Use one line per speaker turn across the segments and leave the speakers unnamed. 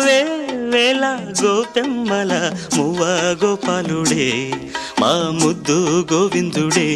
వే వేళ గోపెమ్మల మువ్వ గోపాలుడే మా ముద్దు గోవిందుడే.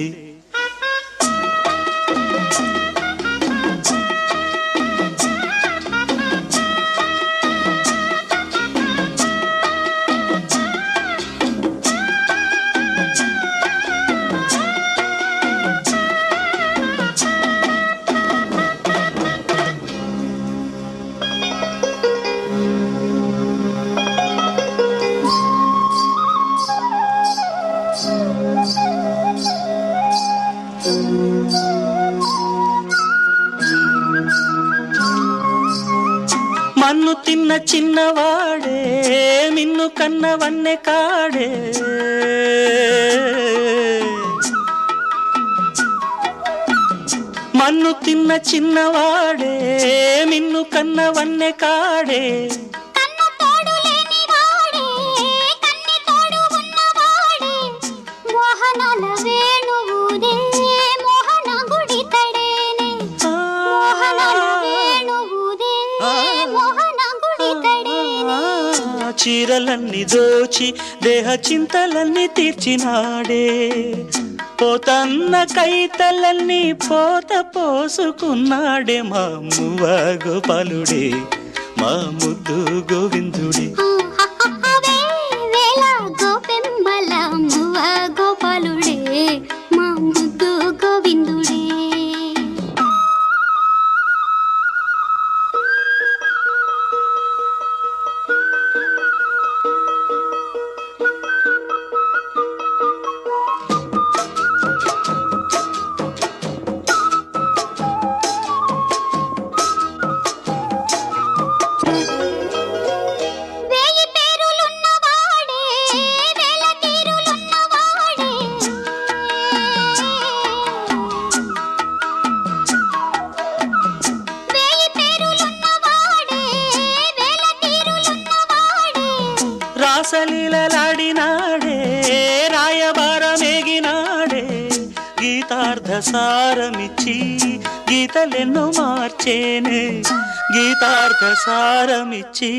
మన్ను తిన్న చిన్నవాడే మిన్ను కన్న వన్నె కాడే. మన్ను తిన్న చిన్నవాడే మిన్ను కన్న వన్నె కాడే. చీరలన్నీ దోచి దేహ చింతలన్నీ తీర్చినాడే. పోతన్న కైతలన్నీ పోత పోసుకున్నాడే మా మువ్వ గోపాలుడే మా ముద్దు గోవిందుడే.
గోపెమ్మల మువ్వ గోపాలుడే మా ముద్దు గోవిందుడే.
రాసలీలలాడినాడే రాయబారమేగినాడే. గీతార్థ సారమిచ్చి గీతలెన్నో మార్చేనే. గీతార్థ సారమిచ్చి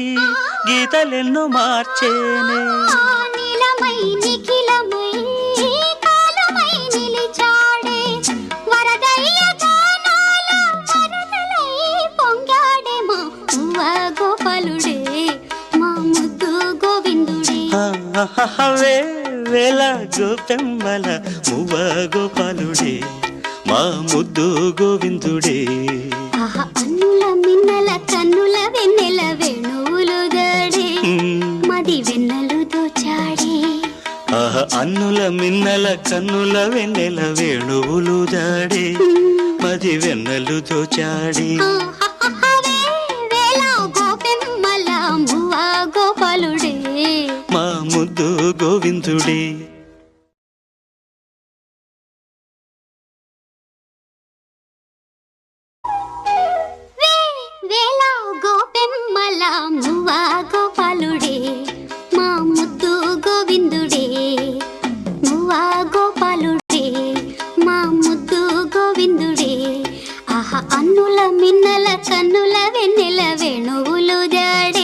గీతలెన్నో మార్చేనే. వే వేళ గోపెమ్మల మువ్వ గోపాలుడే మా ముద్దు గోవిందుడే.
అన్నుల మిన్నల కన్నుల వెన్నెల వేణువులు దాడే మది వెన్నెలు దోచాడే.
అన్నుల మిన్నల కన్నుల వెన్నెల వేణువులు దాడే మది వెన్నెలు దోచాడే.
గోపెమ్మల మువ్వ గోపాలుడే
మా ముద్దు గోవిందుడే.
గోపెమ్మల మువ్వ గోపాలుడే మా ముద్దు గోవిందుడే. మువ్వ గోపాలుడే మా ముద్దు గోవిందుడే. అన్నుల మిన్నల కన్నుల వెన్నెల వేణువులు దాడే